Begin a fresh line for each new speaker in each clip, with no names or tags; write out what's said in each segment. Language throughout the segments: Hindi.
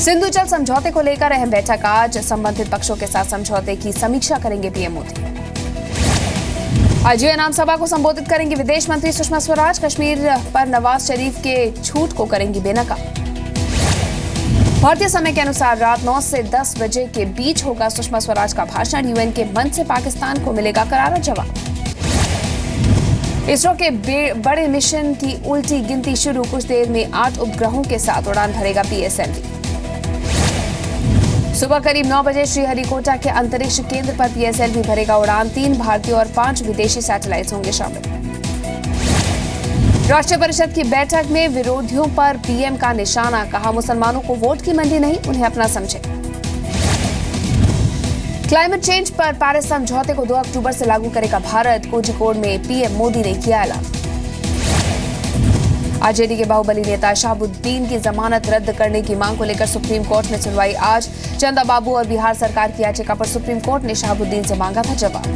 सिंधु जल समझौते को लेकर अहम बैठक आज, संबंधित पक्षों के साथ समझौते की समीक्षा करेंगे पीएम मोदी। आज नाम सभा को संबोधित करेंगी विदेश मंत्री सुषमा स्वराज। कश्मीर पर नवाज शरीफ के छूट को करेंगी बेनकाब। भारतीय समय के अनुसार रात 9 से 10 बजे के बीच होगा सुषमा स्वराज का भाषण। यूएन के मंच से पाकिस्तान को मिलेगा करारा जवाब। इसरो के बड़े मिशन की उल्टी गिनती शुरू, कुछ देर में 8 उपग्रहों के साथ उड़ान भरेगा पीएसएलवी। सुबह करीब 9 बजे श्रीहरिकोटा के अंतरिक्ष केंद्र पर पीएसएलवी भरेगा उड़ान। 3 भारतीय और 5 विदेशी सैटेलाइट होंगे शामिल। राष्ट्रीय परिषद की बैठक में विरोधियों पर पीएम का निशाना, कहा मुसलमानों को वोट की मंडी नहीं, उन्हें अपना समझे। क्लाइमेट चेंज पर पेरिस समझौते को 2 अक्टूबर से लागू करेगा भारत। कोझिकोड में पीएम मोदी ने किया ऐलान। आरजेडी के बाहुबली नेता शहाबुद्दीन की जमानत रद्द करने की मांग को लेकर सुप्रीम कोर्ट में सुनवाई आज। चंदा बाबू और बिहार सरकार की याचिका पर सुप्रीम कोर्ट ने शहाबुद्दीन से मांगा था जवाब।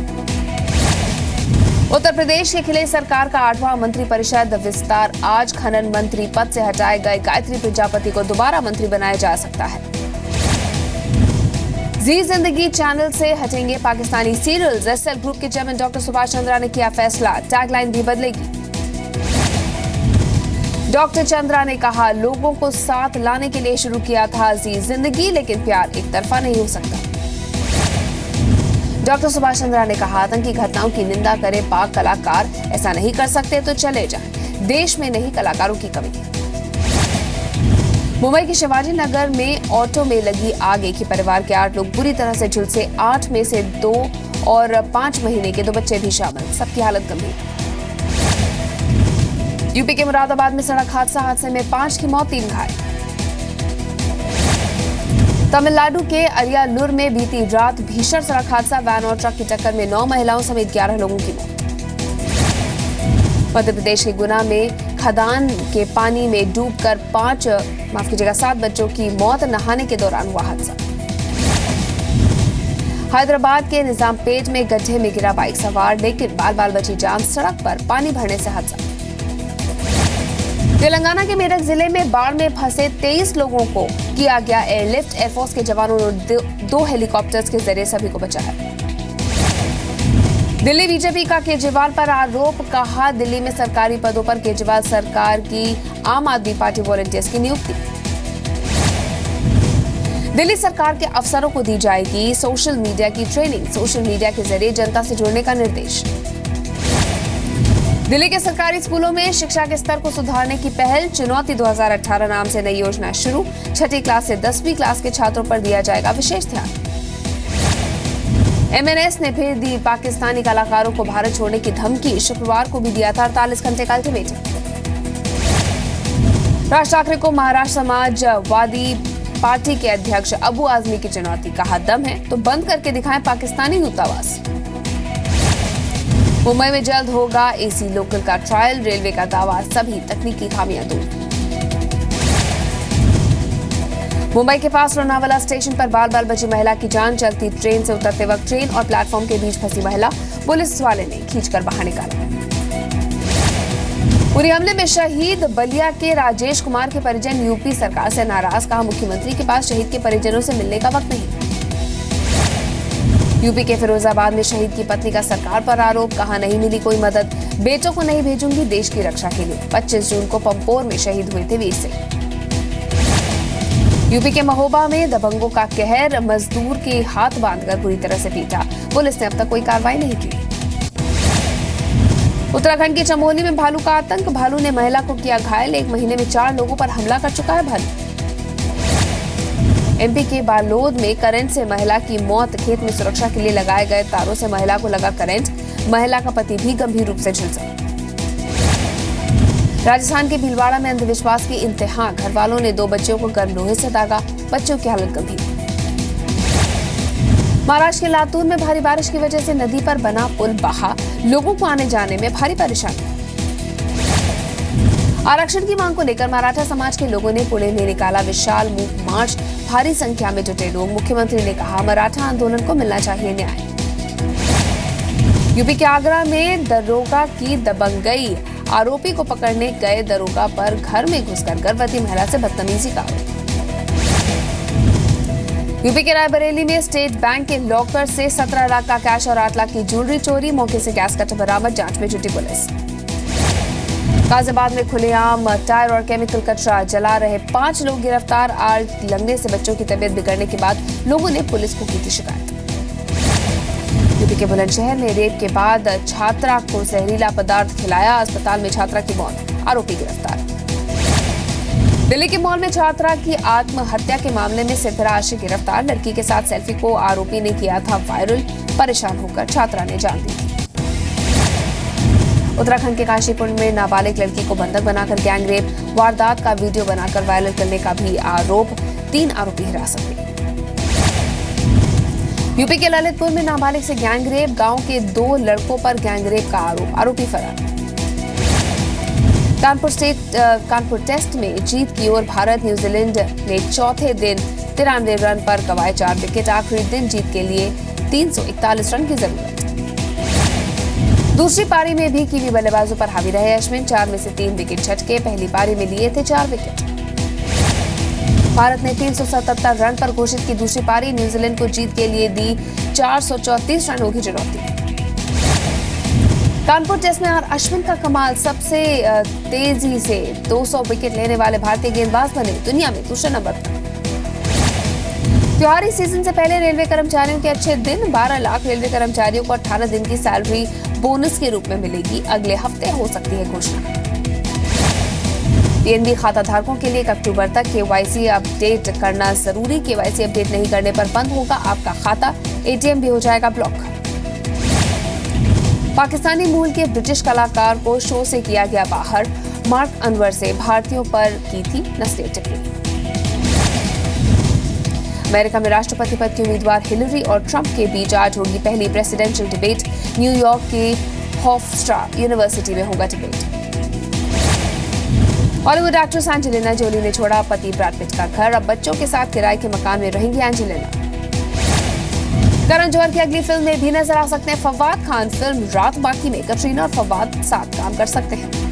उत्तर प्रदेश के खिले सरकार का 8वां मंत्रिपरिषद विस्तार आज। खनन मंत्री पद से हटाए गए गायत्री प्रजापति को दोबारा मंत्री बनाया जा सकता है। जी जिंदगी चैनल से हटेंगे पाकिस्तानी सीरियल्स। एसएल ग्रुप के चेयरमैन डॉक्टर सुभाष चंद्रा ने किया फैसला, टैगलाइन भी बदलेगी। डॉक्टर चंद्रा ने कहा, लोगों को साथ लाने के लिए शुरू किया था जी जिंदगी, लेकिन प्यार एक तरफा नहीं हो सकता। डॉक्टर सुभाष चंद्रा ने कहा, आतंकी घटनाओं की निंदा करे पाक कलाकार, ऐसा नहीं कर सकते तो चले जाएं। देश में नहीं कलाकारों की कमी। मुंबई के शिवाजी नगर में ऑटो में लगी आग, एक ही परिवार के 8 लोग बुरी तरह से झुलसे। 8 में से 2 और 5 महीने के 2 बच्चे भी शामिल, सबकी हालत गंभीर। यूपी के मुरादाबाद में सड़क हादसे में 5 की मौत, 3 घायल। तमिलनाडु के अरियालूर में बीती रात भीषण सड़क हादसा, वैन और ट्रक की टक्कर में 9 महिलाओं समेत 11 लोगों की मौत। मध्य प्रदेश के गुना में खदान के पानी में डूबकर 7 बच्चों की मौत, नहाने के दौरान हुआ हादसा। हैदराबाद के निजामपेट में गड्ढे में गिरा बाइक सवार, लेकिन बाल बची जान, सड़क पर पानी भरने से हादसा। तेलंगाना के मेरठ जिले में बाढ़ में फंसे 23 लोगों को किया गया एयरलिफ्ट। एयरफोर्स के जवानों ने 2 हेलीकॉप्टर्स के जरिए सभी को बचाया। दिल्ली बीजेपी का केजरीवाल पर आरोप, कहा दिल्ली में सरकारी पदों पर केजरीवाल सरकार की आम आदमी पार्टी वॉलंटियर्स की नियुक्ति। दिल्ली सरकार के अफसरों को दी जाएगी सोशल मीडिया की ट्रेनिंग, सोशल मीडिया के जरिए जनता से जुड़ने का निर्देश। दिल्ली के सरकारी स्कूलों में शिक्षा के स्तर को सुधारने की पहल, चुनौती 2018 नाम से नई योजना शुरू। 6ठी क्लास से 10वीं क्लास के छात्रों पर दिया जाएगा विशेष ध्यान। एमएनएस ने फिर दी पाकिस्तानी कलाकारों को भारत छोड़ने की धमकी, शुक्रवार को भी दिया था 48 घंटे का अल्टीमेटम। राज ठाकरे को महाराष्ट्र समाजवादी पार्टी के अध्यक्ष अबू आजमी की चुनौती, कहा दम है तो बंद करके दिखाएं पाकिस्तानी दूतावास। मुंबई में जल्द होगा एसी लोकल का ट्रायल, रेलवे का दावा, सभी तकनीकी खामियां दूर। मुंबई के पास लोनावाला स्टेशन पर बाल बची महिला की जान, चलती ट्रेन से उतरते वक्त ट्रेन और प्लेटफॉर्म के बीच फंसी महिला, पुलिस वाले ने खींचकर बाहर निकाला। उरी हमले में शहीद बलिया के राजेश कुमार के परिजन यूपी सरकार से नाराज, कहा मुख्यमंत्री के पास शहीद के परिजनों से मिलने का वक्त नहीं। यूपी के फिरोजाबाद में शहीद की पत्नी का सरकार पर आरोप, कहा नहीं मिली कोई मदद, बेटों को नहीं भेजूंगी देश की रक्षा के लिए। 25 जून को पंपोर में शहीद हुए थे वीर सिंह। यूपी के महोबा में दबंगों का कहर, मजदूर के हाथ बांधकर बुरी तरह से पीटा, पुलिस ने अब तक कोई कार्रवाई नहीं की। उत्तराखंड के चमोली में भालू का आतंक, भालू ने महिला को किया घायल, 1 महीने में 4 लोगों पर हमला कर चुका है भालू। एमपी के बालोद में करंट से महिला की मौत, खेत में सुरक्षा के लिए लगाए गए तारों से महिला को लगा करंट, महिला का पति भी गंभीर रूप से झुलसा। राजस्थान के भीलवाड़ा में अंधविश्वास की इंतहा, घर वालों ने 2 बच्चों को गर्म लोहे से दागा, बच्चों की हालत गंभीर। महाराष्ट्र के लातूर में भारी बारिश की वजह से नदी पर बना पुल बहा, लोगों को आने जाने में भारी परेशानी। आरक्षण की मांग को लेकर मराठा समाज के लोगों ने पुणे में निकाला विशाल मार्च, भारी संख्या में जुटे लोग। मुख्यमंत्री ने कहा, मराठा आंदोलन को मिलना चाहिए न्याय। यूपी के आगरा में दरोगा की दबंगई, आरोपी को पकड़ने गए दरोगा पर घर में घुसकर गर्भवती महिला से बदतमीजी का आरोप। यूपी के रायबरेली में स्टेट बैंक के लॉकर से 17 लाख का कैश और 8 लाख की ज्वेलरी चोरी, मौके से गैस कटर बरामद, जांच में जुटी पुलिस। गाजियाबाद में खुलेआम टायर और केमिकल कचरा जला रहे 5 लोग गिरफ्तार, आग लगने से बच्चों की तबीयत बिगड़ने के बाद लोगों ने पुलिस को की थी शिकायत। यूपी के बुलंदशहर में रेप के बाद छात्रा को जहरीला पदार्थ खिलाया, अस्पताल में छात्रा की मौत, आरोपी गिरफ्तार। दिल्ली के मॉल में छात्रा की आत्महत्या के मामले में सिद्धराज गिरफ्तार, लड़की के साथ सेल्फी को आरोपी ने किया था वायरल, परेशान होकर छात्रा ने जान दी थी। उत्तराखंड के काशीपुर में नाबालिग लड़की को बंधक बनाकर गैंगरेप वारदात का वीडियो बनाकर वायरल करने का भी आरोप, 3 आरोपी हिरासत में। यूपी के ललितपुर में नाबालिग से गैंगरेप, गांव के 2 लड़कों पर गैंगरेप का आरोप, आरोपी फरार। कानपुर टेस्ट में जीत की ओर भारत, न्यूजीलैंड ने चौथे दिन 93 रन पर गंवाए 4 विकेट, आखिरी दिन जीत के लिए 341 रन की जरूरत। दूसरी पारी में भी कीवी बल्लेबाजों पर हावी रहे अश्विन, 4 में से 3 विकेट झटके, पहली पारी में लिए थे 4 विकेट। भारत ने 377 रन पर घोषित की दूसरी पारी, न्यूजीलैंड को जीत के लिए दी 434 रनों की चुनौती। कानपुर टेस्ट में अश्विन का कमाल, सबसे तेजी से 200 विकेट लेने वाले भारतीय गेंदबाज बने, दुनिया में दूसरे नंबर पर। त्योहारी सीजन से पहले रेलवे कर्मचारियों के अच्छे दिन, 12 लाख रेलवे कर्मचारियों को 18 दिन की सैलरी बोनस के रूप में मिलेगी, अगले हफ्ते हो सकती है घोषणा। पीएनबी खाता धारकों के लिए 1 अक्टूबर तक केवाईसी अपडेट करना जरूरी, केवाईसी अपडेट नहीं करने पर बंद होगा आपका खाता, एटीएम भी हो जाएगा ब्लॉक। पाकिस्तानी मूल के ब्रिटिश कलाकार को शो से किया गया बाहर, मार्क अनवर से भारतीयों पर की थी नस्लीय टिप्पणी। अमेरिका में राष्ट्रपति पद की उम्मीदवार हिलरी और ट्रंप के बीच आज होगी पहली प्रेसिडेंशियल डिबेट, न्यूयॉर्क की हॉफस्ट्रा यूनिवर्सिटी में होगा debate. Hollywood actress Angelina Jolie ने छोड़ा पति ब्रैड पिट का घर, अब बच्चों के साथ किराए के मकान में रहेंगी एंजेलिना। करण जौहर की अगली फिल्म में भी नजर आ सकते हैं फवाद खान, फिल्म रात बाकी में कटरीना और फवाद साथ काम कर सकते हैं।